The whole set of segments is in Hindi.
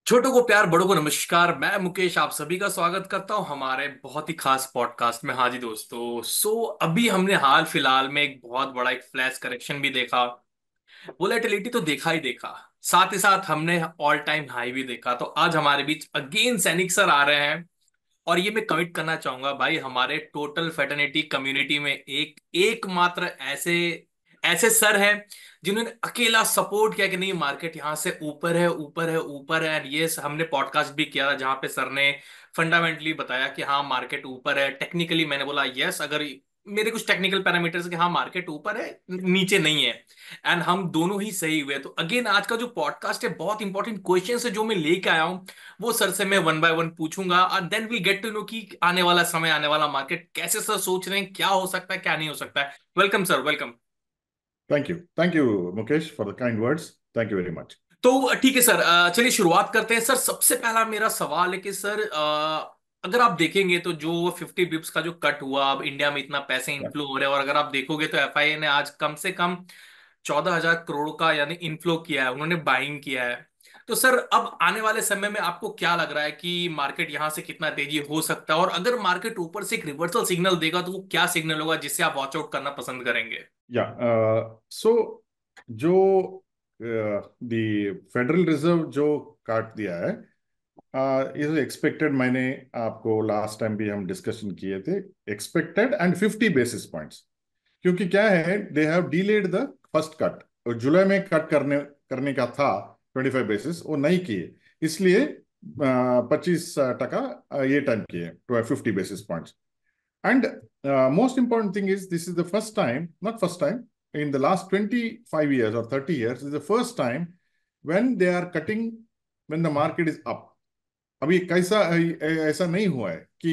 छोटों को प्यार, बड़ों को नमस्कार। मैं मुकेश आप सभी का स्वागत करता हूं हमारे बहुत ही खास पॉडकास्ट में। हाँ जी दोस्तों, अभी हमने हाल फिलहाल में एक बहुत बड़ा एक फ्लैश करेक्शन भी देखा। वोलेटिलिटी तो देखा ही देखा, साथ ही साथ हमने ऑल टाइम हाई भी देखा। तो आज हमारे बीच अगेन सैनिक सर आ रहे हैं। और ये मैं कमिट करना चाहूंगा भाई, हमारे टोटल फेटर्निटी कम्युनिटी में एक एकमात्र ऐसे ऐसे सर हैं जिन्होंने अकेला सपोर्ट किया कि नहीं, मार्केट यहाँ से ऊपर है, ऊपर है, ऊपर है। एंड ये हमने पॉडकास्ट भी किया था जहां पे सर ने फंडामेंटली बताया कि हाँ मार्केट ऊपर है। टेक्निकली मैंने बोला यस, अगर मेरे कुछ टेक्निकल पैरामीटर्स कि हाँ मार्केट ऊपर है, नीचे नहीं है। एंड हम दोनों ही सही हुए। तो अगेन आज का जो पॉडकास्ट है, बहुत इंपॉर्टेंट क्वेश्चन है जो मैं लेके आया हूँ, वो सर से मैं वन बाय वन पूछूंगा। और then we get to know कि आने वाला समय, आने वाला मार्केट कैसे सर सोच रहे हैं, क्या हो सकता है, क्या नहीं हो सकता है। Welcome sir, welcome. Thank you. Thank you, Mukesh, for the kind words. Thank you very much. तो ठीक है सर, चलिए शुरुआत करते हैं। सर सबसे पहला मेरा सवाल है कि सर अगर आप देखेंगे तो जो 50 बिप्स का जो कट हुआ, अब इंडिया में इतना पैसे Yeah. इन्फ्लो हो रहे हैं, और अगर आप देखोगे तो एफआईए ने आज कम से कम 14,000 करोड़ का यानी इन्फ्लो किया है, उन्होंने बाइंग किया है। तो सर अब आने वाले समय में आपको क्या लग रहा है कि मार्केट यहां से कितना तेजी हो सकता है, और अगर मार्केट ऊपर से एक रिवर्सल सिग्नल देगा तो वो क्या सिग्नल होगा जिससे आप वॉच आउट करना पसंद करेंगे? Yeah. So, जो फेडरल रिजर्व जो काट दिया है, इज एक्सपेक्टेड। मैंने आपको लास्ट टाइम भी हम डिस्कशन किए थे, एक्सपेक्टेड एंड 50 बेसिस पॉइंट्स। क्योंकि क्या है, they have delayed the first cut. जुलाई में कट करने करने का था 25 बेसिस, वो नहीं किए, इसलिए 25% ये टाइम किए, 50 basis points. And most important thing is, this is the first time, not first time, in the last 25 years or 30 years, is the first time when they are cutting when the market is up. अभी कैसा ऐसा नहीं हुआ है कि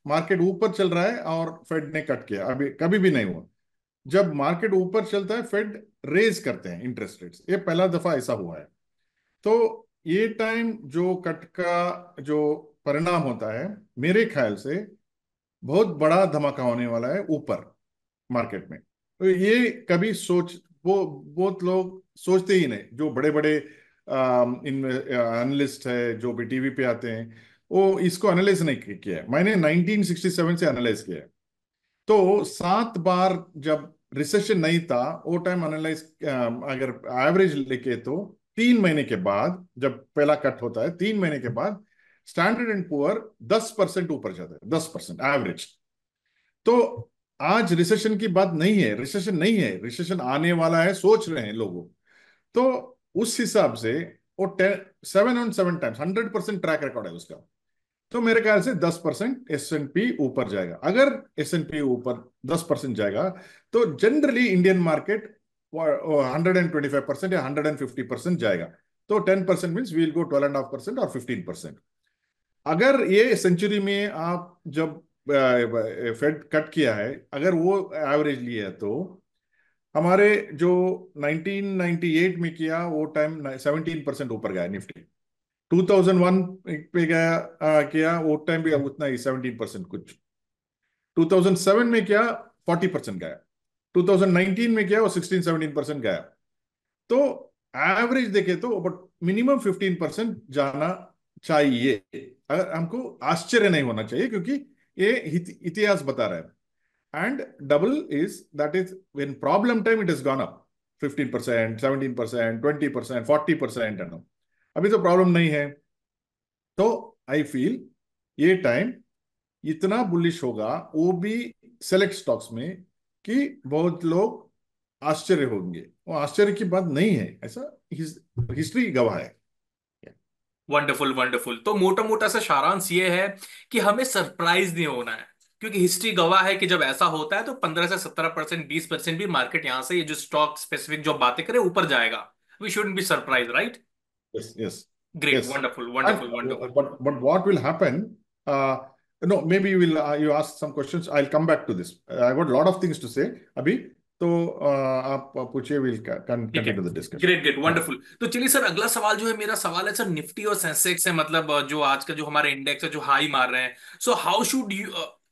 मार्केट ऊपर चल रहा है और फेड ने कट किया, अभी कभी भी नहीं हुआ। जब मार्केट ऊपर चलता है, फेड रेज करते हैं इंटरेस्ट रेट्स, ये पहला दफा ऐसा हुआ है। तो ये टाइम जो कट का जो परिणाम होता है, मेरे ख्याल से बहुत बड़ा धमाका होने वाला है ऊपर मार्केट में। तो ये कभी सोच, वो बहुत लोग सोचते ही नहीं, जो बड़े बड़े इन एनालिस्ट है जो भी टीवी पे आते हैं, वो इसको एनालाइज नहीं किया है। मैंने 1967 से एनालाइज किया है। तो 7 बार जब रिसेशन नहीं था, वो टाइम एनालाइज, अगर एवरेज लेके तो 3 महीने के बाद, जब पहला कट होता है 3 महीने के बाद, स्टैंडर्ड एंड पुअर 10% ऊपर जाता है, 10% एवरेज। तो आज रिसेशन की बात नहीं है, रिसेशन नहीं है, रिसेशन आने वाला है सोच रहे हैं लोगों। तो उस हिसाब से वो 7 on 7 टाइम्स 100% ट्रैक रिकॉर्ड है उसका। तो मेरे ख्याल से 10% S&P ऊपर जाएगा। अगर S&P ऊपर 10% जाएगा, तो जनरली इंडियन मार्केट 125% या 150% जाएगा। तो 10% मीन्स वील गो 12.5% और 15%। अगर ये सेंचुरी में आप जब फेड कट किया है, अगर वो एवरेज लिया है, तो हमारे जो 1998 में किया वो टाइम 17% ऊपर गया निफ्टी। 2001 पे गया, किया वो टाइम भी उतना ही 17% कुछ। 2007 में किया 40% गया। 2019 में किया वो 16-17% गया। तो एवरेज देखे तो बट मिनिमम 15% जाना चाहिए। अगर हमको आश्चर्य नहीं होना चाहिए, क्योंकि ये इतिहास बता रहा है। And double is that is when problem time it is gone up 15%, 17%, 20%, 40%। अभी तो प्रॉब्लम नहीं है। तो आई फील ये टाइम इतना बुलिश होगा, वो भी सेलेक्ट स्टॉक्स में, कि बहुत लोग आश्चर्य होंगे। वो आश्चर्य की बात नहीं है, ऐसा हिस्ट्री गवाह है। Wonderful, wonderful. तो मोटा मोटा सा सारांश ये है कि हमें सरप्राइज नहीं होना है, क्योंकि हिस्ट्री गवाह है कि जब ऐसा होता है तो 15 से 17%, 20% भी मार्केट यहां से, ये जो स्टॉक स्पेसिफिक जो बातें करें, ऊपर जाएगा। We shouldn't be surprise, right? Yes, yes, great, yes. Wonderful, And wonderful, wonderful. but what will happen? No, maybe you will. You ask some questions. I'll come back to this. I got a lot of things to say. अभी तो आप पूछिए, we'll ठीक है, continue the discussion. Great, great, हाँ. वंडरफुल। तो चलिए सर, अगला सवाल जो है, मेरा सवाल है सर, निफ्टी और सेंसेक्स है, मतलब जो आज का जो हमारे इंडेक्स है जो हाई मार रहे हैं। सो हाउ शुड यू,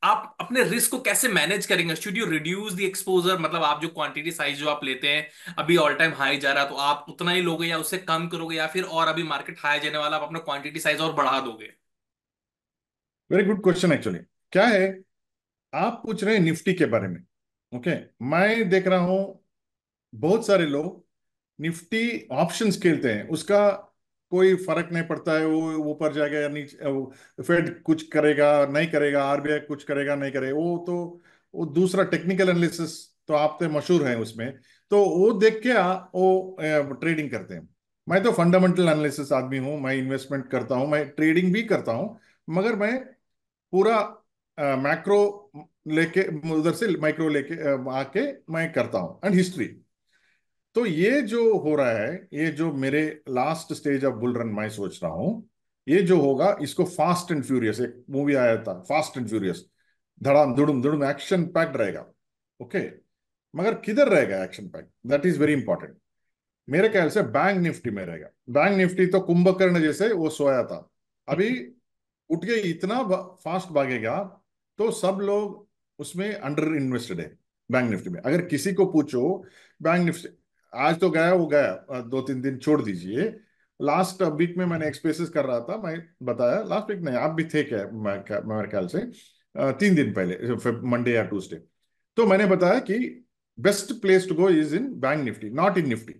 आप अपने रिस्क को कैसे मैनेज करेंगे? Should you reduce the exposure, मतलब आप जो क्वांटिटी साइज जो आप लेते हैं अभी ऑल टाइम हाई जा रहा है तो आप उतना ही लोगे या उससे कम करोगे, या फिर और अभी मार्केट हाई जाने वाला आप अपना क्वांटिटी साइज और बढ़ा दोगे? Very good question actually. क्या है, आप पूछ रहे हैं निफ्टी के बारे में। ओके, मैं देख रहा हूं बहुत सारे लोग निफ्टी ऑप्शंस खेलते हैं, उसका कोई फर्क नहीं पड़ता है वो ऊपर जाएगा या नीचे, फेड कुछ करेगा नहीं करेगा, आरबीआई कुछ करेगा नहीं करेगा, वो तो वो दूसरा टेक्निकल एनालिसिस तो आप तो मशहूर हैं उसमें। तो वो देख के वो ट्रेडिंग करते हैं। मैं तो फंडामेंटल एनालिसिस आदमी हूं, मैं इन्वेस्टमेंट करता हूं, मैं ट्रेडिंग भी करता हूं, मगर मैं पूरा मैक्रो लेके उधर से माइक्रो लेके आके मैं करता हूं एंड हिस्ट्री। तो ये जो हो रहा है, ये जो मेरे last stage of bull run मैं सोच रहा हूं, ये जो होगा इसको फास्ट एंड फ्यूरियस, एक मूवी आया था फास्ट एंड फ्यूरियस, धड़ाम धुड़ुम धुड़ुम एक्शन पैक्ड रहेगा। ओके, मगर किधर रहेगा action packed, that is very important. मेरे ख्याल से बैंक निफ्टी में रहेगा। बैंक निफ्टी तो कुंभकर्ण जैसे वो सोया था, अभी उठ के इतना फास्ट भागेगा, तो सब लोग उसमें अंडर इन्वेस्टेड है। बैंक निफ्टी में अगर किसी को पूछो, बैंक निफ्टी आज तो गया, वो गया, 2-3 दिन छोड़ दीजिए। लास्ट वीक में मैंने एक्सपेसेस कर रहा था, मैं बताया लास्ट वीक नहीं, आप भी थे क्या, मेरे ख्याल से 3 दिन पहले, मंडे या ट्यूसडे। तो मैंने बताया कि best place to go is in bank Nifty, not in Nifty.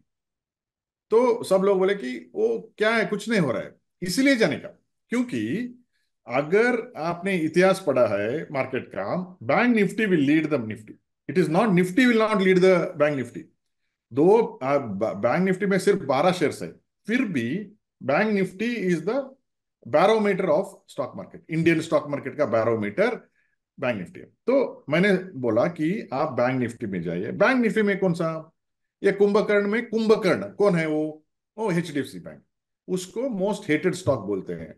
तो सब लोग बोले कि वो क्या है, कुछ नहीं हो रहा है, इसीलिए जाने का। क्योंकि अगर आपने इतिहास पढ़ा है मार्केट का, bank Nifty will lead the Nifty, it is not Nifty will not lead the bank Nifty. दो बैंक निफ्टी में सिर्फ 12 शेयर्स है, फिर भी bank Nifty is the barometer of stock market, Indian stock market का बैरोमीटर बैंक निफ्टी है। तो मैंने बोला कि आप बैंक निफ्टी में जाइए। बैंक निफ्टी में कौन सा, ये कुंभकर्ण में कुंभकर्ण कौन है, वो एचडीएफसी बैंक, उसको मोस्ट हेटेड स्टॉक बोलते हैं।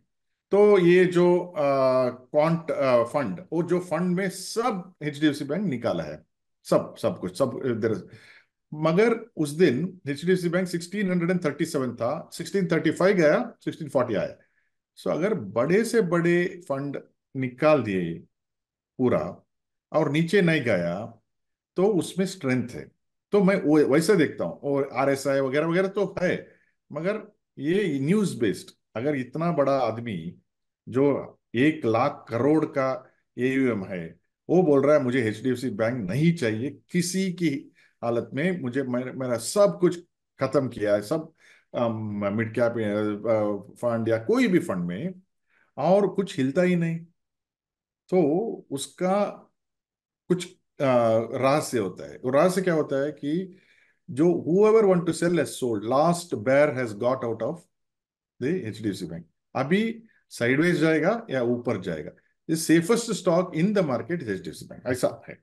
तो ये जो क्वांट फंड, वो जो फंड में सब एचडीएफसी बैंक निकाला है, सब सब कुछ सब इधर। मगर उस दिन एचडीएफसी बैंक 1637 था, 1635 गया, 1640 आया। सो अगर बड़े से बड़े फंड निकाल दिए पूरा और नीचे नहीं गया, तो उसमें स्ट्रेंथ है। तो मैं वो वैसे देखता हूँ, और आरएसआई वगैरह वगैरह तो है, मगर ये न्यूज बेस्ड, अगर इतना बड़ा आदमी जो 1 लाख करोड़ का एयूएम है, वो बोल रहा है मुझे एचडीएफसी बैंक नहीं चाहिए किसी की हालत में, मुझे मेरा सब कुछ खत्म किया है, सब मिड कैप फंड या कोई भी फंड में, और कुछ हिलता ही नहीं, तो उसका कुछ रहस्य होता है। वो रहस्य क्या होता है कि जो whoever want to sell has sold, last bear has got out of the HDFC bank. अभी साइडवेज जाएगा या ऊपर जाएगा, the safest stock in the market is HDFC bank, ऐसा है।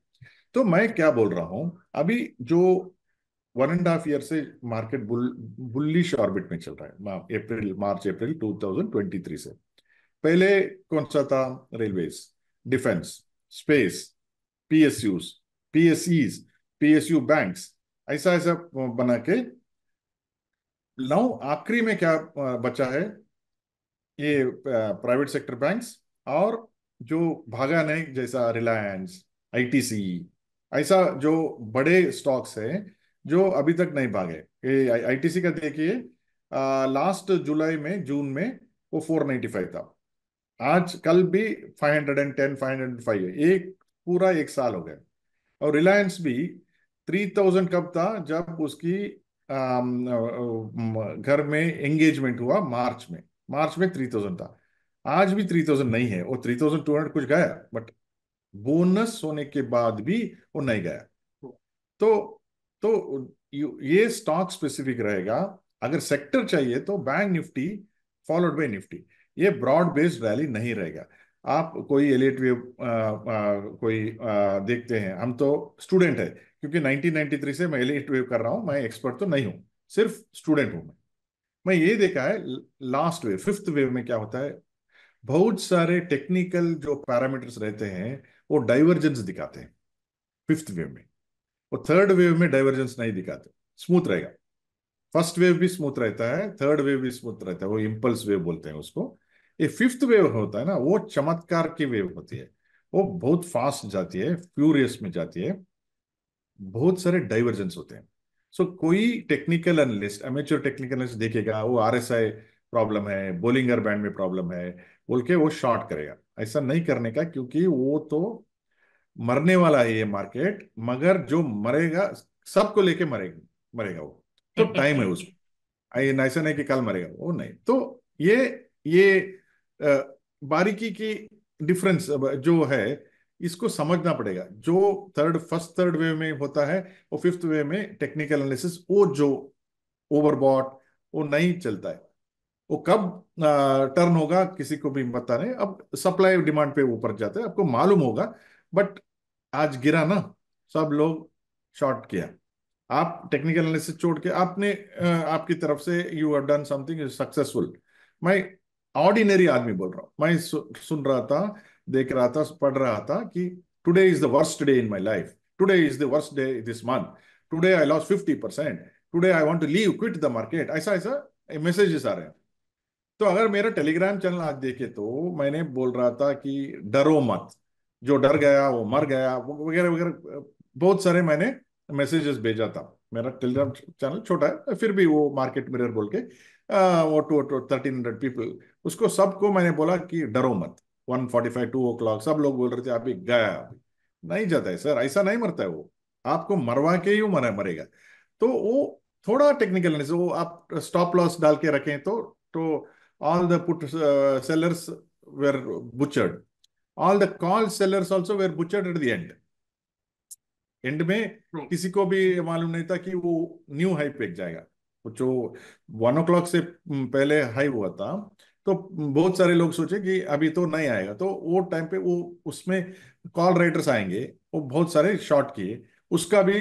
तो मैं क्या बोल रहा हूं, अभी जो 1.5 ईयर से मार्केट बुल्लिश ऑर्बिट में चल रहा है, अप्रैल मार्च अप्रैल 2023 से। पहले कौन सा था, railways, defence, space, PSUs, PSEs, PSU banks, ऐसा ऐसा बना के नौ आखिरी में क्या बचा है, ये प्राइवेट सेक्टर बैंक्स, और जो भागा नहीं जैसा रिलायंस, आईटीसी, ऐसा जो बड़े स्टॉक्स हैं जो अभी तक नहीं भागे। ये आईटीसी का देखिए, लास्ट जुलाई में जून में वो 495 था, आज कल भी 510 505 है, एक पूरा एक साल हो गया। और रिलायंस भी 3000 कब था, जब उसकी घर में एंगेजमेंट हुआ मार्च में, मार्च में 3000 था, आज भी 3000 नहीं है, वो 3200 कुछ गया, बट बोनस होने के बाद भी वो नहीं गया। तो ये स्टॉक स्पेसिफिक रहेगा। अगर सेक्टर चाहिए तो bank Nifty followed by Nifty, ये ब्रॉड बेस्ड रैली नहीं रहेगा। आप कोई एलिट वेव कोई देखते हैं, हम तो स्टूडेंट है, क्योंकि 1993 से मैं एलिट वेव कर रहा हूं, मैं एक्सपर्ट तो नहीं हूं, सिर्फ स्टूडेंट हूं मैं ये देखा है लास्ट वेव फिफ्थ वेव में क्या होता है, बहुत सारे टेक्निकल जो पैरामीटर्स रहते हैं वो डाइवर्जेंस दिखाते हैं फिफ्थ वेव में। वो थर्ड वेव में डाइवर्जेंस नहीं दिखाते, स्मूथ रहेगा। फर्स्ट वेव भी स्मूथ रहता है, थर्ड वेव भी स्मूथ रहता है, वो इम्पल्स वेव बोलते हैं उसको। ये फिफ्थ वेव होता है ना, वो चमत्कार की वेव होती है। वो बहुत फास्ट जाती है, फ्यूरियस में जाती है, बहुत सारे डाइवर्जेंस होते हैं। सो कोई technical analyst, amateur technical analyst देखेगा वो आरएसआई प्रॉब्लम है, बोलिंगर बैंड में प्रॉब्लम है बोल के वो शॉर्ट करेगा। ऐसा नहीं करने का, क्योंकि वो तो मरने वाला है ये मार्केट, मगर जो मरेगा सबको लेके मरेगा, मरेगा वो। तो टाइम है उसको, ऐसा नहीं कि कल मरेगा वो, नहीं। तो ये बारीकी की डिफरेंस जो है, इसको समझना पड़ेगा। जो फर्स्ट थर्ड वे में होता है, वो फिफ्थ वे में टेक्निकल एनालिसिस, वो जो ओवरबॉट, वो नहीं चलता है। वो कब टर्न होगा किसी को भी पता नहीं। अब सप्लाई डिमांड पे ऊपर जाता है, आपको मालूम होगा। बट आज गिरा ना, सब लोग शॉर्ट किया। आप टेक्निकल एनालिसिस छोड़ के आपने आपकी तरफ से you have done something successful. मैं ऑर्डिनरी आदमी बोल रहा हूँ, मैं सुन रहा था, देख रहा था, पढ़ रहा था कि today is the worst day in my life, today is the worst day this month, today I lost 50%, today I want to leave, quit the market, ऐसा ऐसा मैसेजेस आ रहे हैं। तो अगर मेरा टेलीग्राम चैनल आज देखे तो मैंने बोल रहा था कि डरो मत, जो डर गया वो मर गया, वगैरह वगैरह, बहुत सारे मैंने मैसेजेस भेजा था। मेरा टेलीग्राम चैनल छोटा है, फिर भी वो मार्केट मिरर बोल के वो 1300 पीपल, उसको सबको मैंने बोला कि डरो मत। 1:45 2 o'clock सब लोग बोल रहे थे अभी गया, अभी नहीं जाता है सर, ऐसा नहीं मरता है वो, आपको मरवा के ही मरेगा। तो वो थोड़ा टेक्निकल एनालिसिस, वो आप स्टॉप लॉस डाल के रखें तो all the put sellers were butchered, all the call sellers also were butchered at the end। And में किसी को भी मालूम नहीं था कि वो न्यू हाई पे जाएगा। वो जो 1 o'clock से पहले हाई हुआ था, तो बहुत सारे लोग सोचे कि अभी तो नहीं आएगा, तो वो टाइम पे वो उसमें कॉल राइटर्स आएंगे, वो बहुत सारे शॉर्ट किए, उसका भी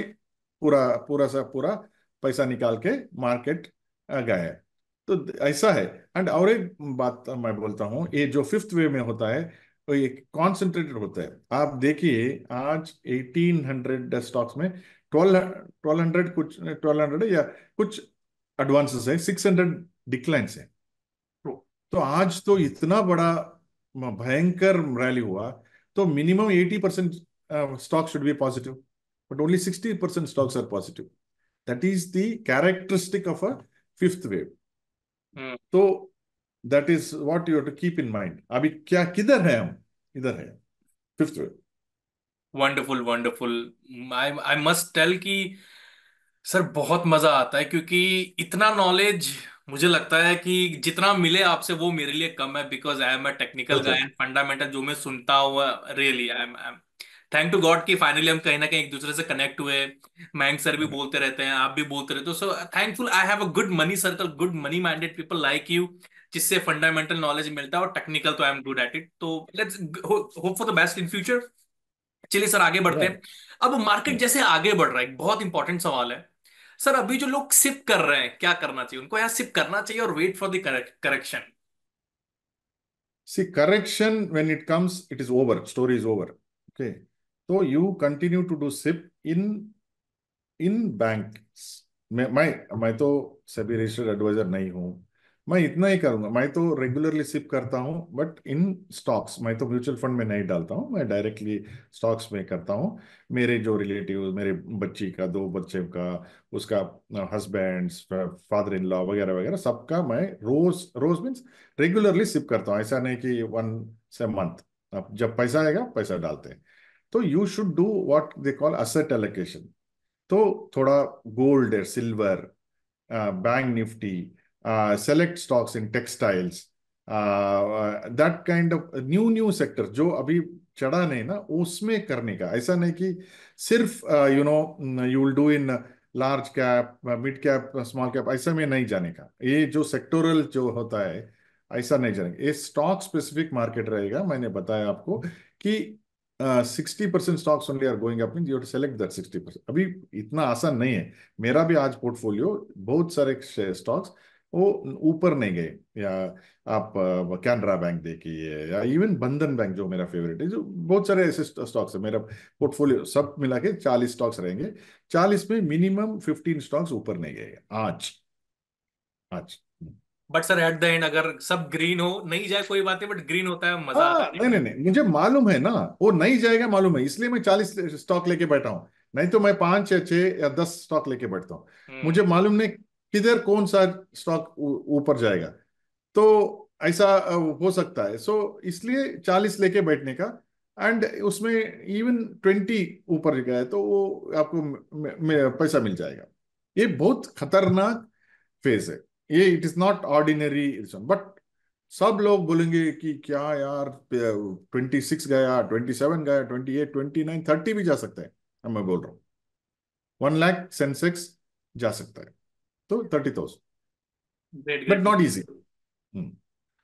पूरा पूरा सा पूरा पैसा निकाल के मार्केट गया है। तो ऐसा है। एंड और एक बात मैं बोलता हूँ, ये जो फिफ्थ वे में होता है, तो ये कॉन्सेंट्रेटेड होता है। आप देखिए आज 1800 स्टॉक्स में 1200 कुछ 1200 या कुछ एडवांसेस है, 600 डिक्लाइंस है। तो आज तो इतना बड़ा भयंकर रैली हुआ, तो minimum 80% stock should be positive, but only 60% stocks are positive. That is the characteristic of a fifth wave. तो that is what you have to keep in mind. अभी क्या, किधर है हम, इधर है fifth wave. Wonderful wonderful. I I must tell कि सर बहुत मजा आता है, क्योंकि इतना नॉलेज मुझे लगता है कि जितना मिले आपसे वो मेरे लिए कम है, because I am a technical अच्छा। गाय एंड फंडामेंटल जो मैं सुनता हुआ really I am thank to God कि फाइनली हम कहीं ना कहीं एक दूसरे से कनेक्ट हुए। मयंक सर भी बोलते रहते हैं, आप भी बोलते रहते हो, so thankful I have a good money circle, good money minded people like you, जिससे फंडामेंटल नॉलेज मिलता है, और टेक्निकल तो I am good at it. तो let's hope for the best in future. चलिए सर आगे बढ़ते या हैं। अब मार्केट जैसे आगे बढ़ रहा है, एक बहुत इंपॉर्टेंट सवाल है सर, अभी जो लोग सिप कर रहे हैं क्या करना चाहिए उनको? यहाँ सिप करना चाहिए और wait for the correction? see, correction when it comes, it is over, story is over, okay? So you continue to do SIP in bank. मैं तो सेबी रजिस्टर्ड एडवाइजर नहीं हूं, मैं इतना ही करूंगा। मैं तो रेगुलरली सिप करता हूं, बट इन स्टॉक्स। मैं तो म्यूचुअल फंड में नहीं डालता हूं, मैं डायरेक्टली स्टॉक्स में करता हूं। मेरे जो रिलेटिव, मेरे बच्ची का, दो बच्चे का, उसका हस्बैंड, फादर इन लॉ वगैरह वगैरह, सबका मैं रोज रोज मीन्स रेगुलरली सिप करता हूं। ऐसा नहीं कि वन से मंथ, अब जब पैसा आएगा पैसा डालते हैं। तो you should do what they call asset allocation. तो थोड़ा gold, silver, bank Nifty, select stocks in textiles, that kind of new new sector जो अभी चढ़ा नहीं ना, उसमें करने का। ऐसा नहीं कि सिर्फ you will do in large cap, mid cap, small cap, ऐसा में नहीं जाने का। ये जो सेक्टोरल जो होता है, ऐसा नहीं जाने। ये स्टॉक स्पेसिफिक मार्केट रहेगा। मैंने बताया आपको कि 60% stocks only are going up, means you have to select that 60%। अभी इतना आसान नहीं है। मेरा भी आज पोर्टफोलियो बहुत सारे स्टॉक्स वो ऊपर नहीं गए। या आप कैनरा बैंक देखिए, या इवन बंधन बैंक जो मेरा फेवरेट है, जो बहुत सारे ऐसे स्टॉक्स है। मेरा पोर्टफोलियो सब मिला के 40 स्टॉक्स रहेंगे, 40 में मिनिमम 15 स्टॉक्स ऊपर नहीं गए आज। आज but sir at the end अगर सब ग्रीन हो, नहीं जाए कोई बात नहीं, बट ग्रीन होता है मजा आता है हाँ, नहीं देखने नहीं में। नहीं, मुझे मालूम है ना, वो नहीं जाएगा मालूम है, इसलिए मैं 40 स्टॉक लेके बैठा हूँ। नहीं तो मैं 5 या 6 या 10 स्टॉक लेके बैठता हूँ। मुझे हम्म। मालूम नहीं किधर कौन सा स्टॉक ऊपर जाएगा। तो ऐसा हो सकता है, सो इसलिए 40 लेके बैठने का। एंड उसमें इवन 20 ऊपर गया तो वो आपको पैसा मिल जाएगा। ये बहुत खतरनाक फेज है। ये it is not ordinary, but सब लोग बोलेंगे कि क्या यार, 26 गया, 27 गया, 28, 29, 30 भी जा सकता है। अब मैं बोल रहा हूँ 1 लाख सेंसेक्स जा सकता है, तो 30,000, great but great. Not easy.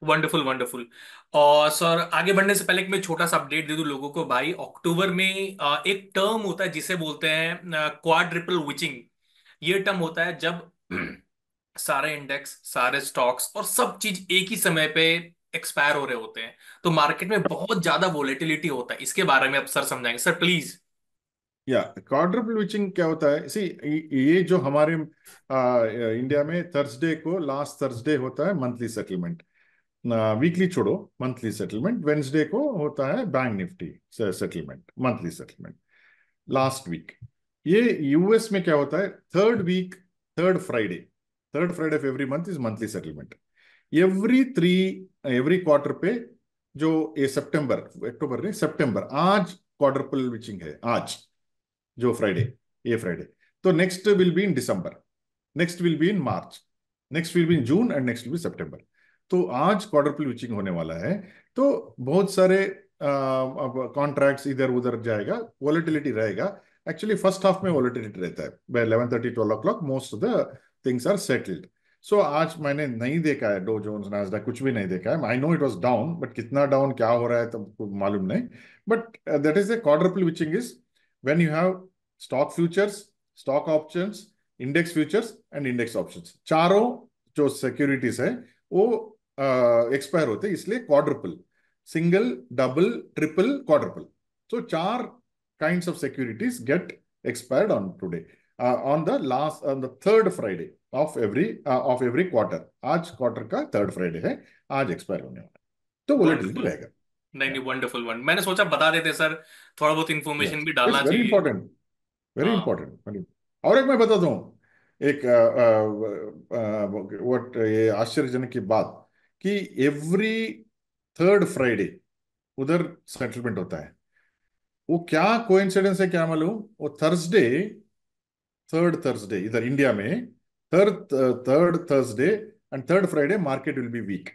Wonderful wonderful. और सर आगे बढ़ने से पहले एक मैं छोटा सा अपडेट दे दूं लोगों को भाई। अक्टूबर में एक टर्म होता है जिसे बोलते हैं क्वाड्रिपल विचिंग। ये टर्म होता है जब सारे इंडेक्स, सारे स्टॉक्स और सब चीज एक ही समय पे एक्सपायर हो रहे होते हैं। तो मार्केट में बहुत ज्यादा वोलेटिलिटी होता है। इसके बारे में अब सर समझाएंगे सर प्लीज। या क्वाड्रुपल विचिंग क्या होता है? सी, ये जो हमारे इंडिया में थर्सडे को, लास्ट थर्सडे होता है मंथली सेटलमेंट। वीकली छोड़ो, मंथली सेटलमेंट। वेंसडे को होता है bank Nifty settlement, monthly settlement, last week. ये यूएस में क्या होता है? Third week, third Friday, third Friday of every month is monthly settlement. Every quarter पे, जो ये सितंबर, अक्टूबर नहीं, सितंबर, आज क्वाड्रुपल विचिंग है आज, जो फ्राइडे, ये फ्राइडे। तो next will be in December, next will be in March, next will be in June, and next will be September. तो आज क्वाड्रुपल विचिंग होने वाला है। तो बहुत सारे कॉन्ट्रैक्ट्स इधर उधर जाएगा, वॉलेटिलिटी रहेगा। एक्चुअली फर्स्ट हाफ में वॉलेटिलिटी रहता है, by 11:30 12 o'clock most of the things are settled. So आज मैंने नहीं देखा है डो जोन्स नास्डैक, कुछ भी नहीं देखा है। I know it was down, but कितना डाउन, क्या हो रहा है, तो मालूम नहीं। But that is the quadruple witching is when you have stock futures, stock options, index futures and index options, चारों जो सिक्योरिटीज है वो एक्सपायर होते हैं, इसलिए quadruple, single, double, triple, quadruple. So चार kinds of securities get expired on today, on the third Friday of every quarter. आज क्वार्टर का थर्ड फ्राइडे है, आज एक्सपायर होने वाला है, तो वोलेटिलिटी वंडरफुल। रहेगा। नहीं नहीं, वंडरफुल वन, मैंने सोचा बता देते सर, थोड़ा बहुत इंफॉर्मेशन यस, भी इट्स डालना वेरी चाहिए। इंपॉर्टेंट, वेरी हाँ। इंपॉर्टेंट। और एक मैं बताता हूँ, एक व्हाट, ये आश्चर्यजनक की बात, कि एवरी थर्ड फ्राइडे उधर सेटलमेंट होता है। वो क्या कोइंसिडेंस है क्या मालूम? वो थर्सडे, थर्ड थर्सडे इधर इंडिया में, third third Thursday and third Friday market will be weak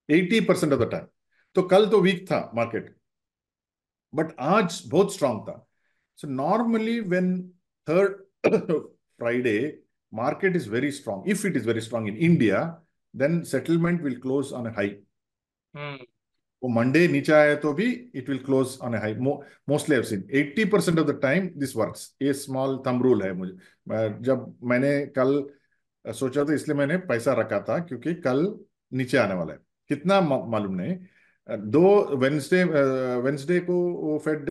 80% of the time. तो कल तो वीक था मार्केट, बट आज बहुत स्ट्रांग था। So normally when third Friday market is very strong, if it is very strong in India, then settlement will close on a high. हम्म। वो मंडे नीचे आया तो भी it will close on A high. Mostly I seen 80% of the time this works. ये स्मॉल थंब रूल है मुझे। जब मैंने कल सोचा था, इसलिए मैंने पैसा रखा था, क्योंकि कल नीचे आने वाला है। कितना मालूम नहीं। दो वेंसडे वेंसडे को वो Fed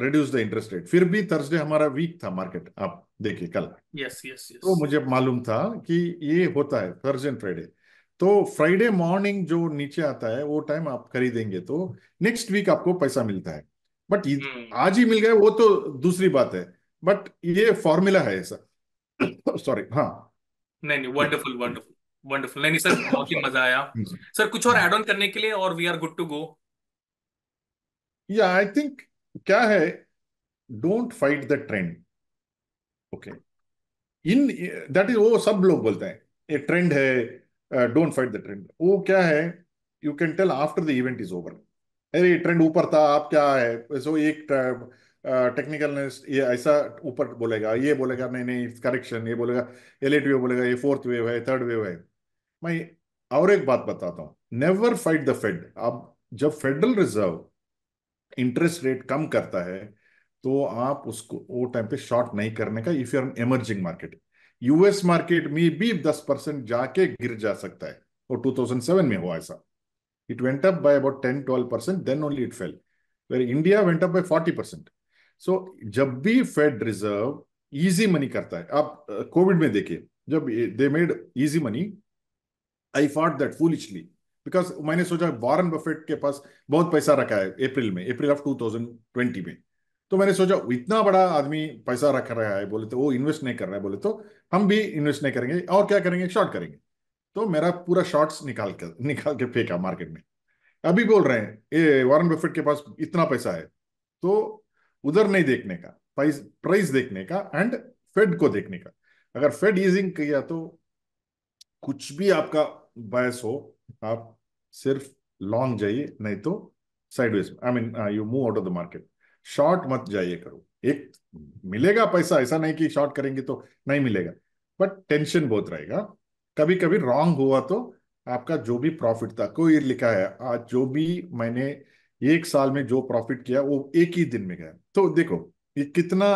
reduce the interest rate, फिर भी थर्सडे हमारा वीक था मार्केट, आप देखिए कल। Yes yes yes. तो मुझे मालूम था कि ये होता है थर्सडे एंड फ्राइडे। तो फ्राइडे मॉर्निंग जो नीचे आता है, वो टाइम आप खरीदेंगे तो नेक्स्ट वीक आपको पैसा मिलता है। बट हम्म। आज ही मिल गया वो तो दूसरी बात है, बट ये फॉर्मूला है ऐसा। सॉरी, हाँ। नहीं नहीं, या वंडरफुल वंडरफुल वंडरफुल। नहीं नहीं सर, बहुत ही सॉरी। मजा आया। सर कुछ और ऐड ऑन करने के लिए, और we are good to go. या आई थिंक, क्या है, don't fight the trend. Okay, in that is, वो सब लोग बोलते हैं ये ट्रेंड है, डोंट फाइट द ट्रेंड। वो क्या है, you can tell after the event is over. अरे ये ट्रेंड ऊपर था, आप क्या है, सो एक टेक्निकल ये ऐसा ऊपर बोलेगा, ये बोलेगा नहीं नहीं करेक्शन, ये बोलेगा एलएटीओ, बोलेगा ये फोर्थ वेव है, थर्ड वेव है। मैं और एक बात बताता हूँ, नेवर फाइट द फेड। अब जब फेडरल रिजर्व इंटरेस्ट रेट कम करता है, तो आप उसको वो टाइम पे शॉर्ट नहीं करने का, if you are emerging market. US market में भी 10% जाके गिर जा सकता है, और 2007 में हुआ ऐसा। It went up by about 10-12%, then only it fell, where India went up by 40%। So जब भी फेड रिजर्व इजी मनी करता है, आप कोविड में देखिए, जब they made easy money, I thought that foolishly, because मैंने सोचा वॉरेन बफेट के पास बहुत पैसा रखा है अप्रैल में, अप्रैल ऑफ 2020 में। तो मैंने सोचा इतना बड़ा आदमी पैसा रख रहा है बोले तो, वो इन्वेस्ट नहीं कर रहा है बोले तो हम भी इन्वेस्ट नहीं करेंगे, और क्या करेंगे, शॉर्ट करेंगे। तो मेरा पूरा शॉर्ट्स निकाल के फेंका मार्केट में। अभी बोल रहे हैं ये वॉरेन बफेट के पास इतना पैसा है, तो उधर नहीं देखने का, प्राइस प्राइस देखने का एंड फेड को देखने का। अगर फेड ईजिंग किया तो कुछ भी आपका बायस हो, आप सिर्फ लॉन्ग जाइए, नहीं तो sideways, I mean you move out of the market. Short मत जाइए करो। एक मिलेगा पैसा, ऐसा नहीं कि शॉर्ट करेंगे तो नहीं मिलेगा, बट टेंशन बहुत रहेगा। कभी कभी रॉन्ग हुआ तो आपका जो भी प्रॉफिट था, कोई लिखा है आज जो भी मैंने एक साल में जो प्रॉफिट किया वो एक ही दिन में गया। तो देखो ये कितना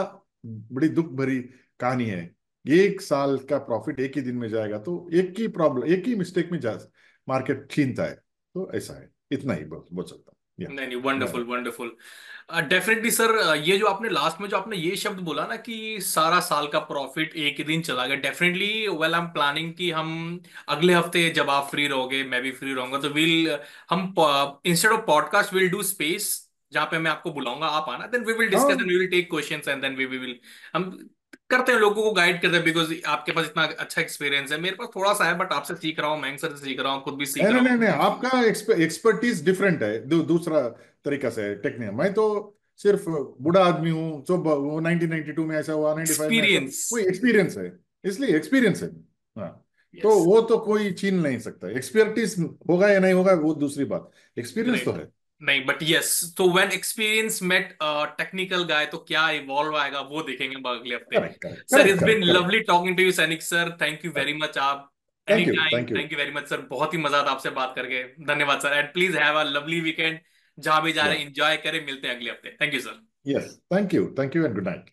बड़ी दुख भरी कहानी है। एक साल का प्रॉफिट एक ही दिन में जाएगा, तो एक ही प्रॉब्लम, एक ही मिस्टेक में जा मार्केट छीनता है। तो ऐसा है, इतना ही बोल सकता हूँ। या नहीं नहीं, wonderful bye. Wonderful. Definitely sir, ये जो आपने लास्ट में जो आपने ये शब्द बोला ना कि सारा साल का प्रॉफिट एक ही दिन चला गया, definitely well I am planning कि हम अगले हफ्ते जब आप फ्री रहोगे मैं भी फ्री रहूंगा तो विल हम instead of podcast will do space, जहाँ पे मैं आपको बुलाऊंगा, आप आना, then we will discuss and हाँ, we will take questions and then we will हम करते हैं, लोगों को गाइड करते हैं, बिकॉज आपके पास इतना अच्छा एक्सपीरियंस है, मेरे पास थोड़ा सा है, बट आपसे सीख रहा हूँ, मैं सर से सीख रहा हूँ, खुद भी सीख नहीं रहा नहीं नहीं हूँ। नहीं, आपका एक्सपर्टीज डिफरेंट है, दूसरा तरीका से टेक्निक। मैं तो सिर्फ बूढ़ा आदमी हूँ, जो वो 1992 में ऐसा हुआ, 95 में ऐसा, एक्सपीरियंस। कोई एक्सपीरियंस है, इसलिए एक्सपीरियंस है। हाँ, तो यस। वो तो कोई छीन नहीं सकता। एक्सपर्टीज होगा या नहीं होगा वो दूसरी बात, एक्सपीरियंस तो ग्रेट। है। नहीं बट यस, तो when experience met technical guy तो क्या इवॉल्व आएगा वो देखेंगे हम अगले हफ्ते। Correct correct sir correct it's been correct correct. Lovely talking to you Sainik sir, thank you very much. आप any thank you time, thank you. Thank you very much sir, बहुत ही मजा आता आपसे बात करके, धन्यवाद sir, and please have a lovely weekend, जहां भी जा रहे या हैं एंजॉय करें, मिलते हैं अगले हफ्ते, thank you sir. Yes, thank you and good night.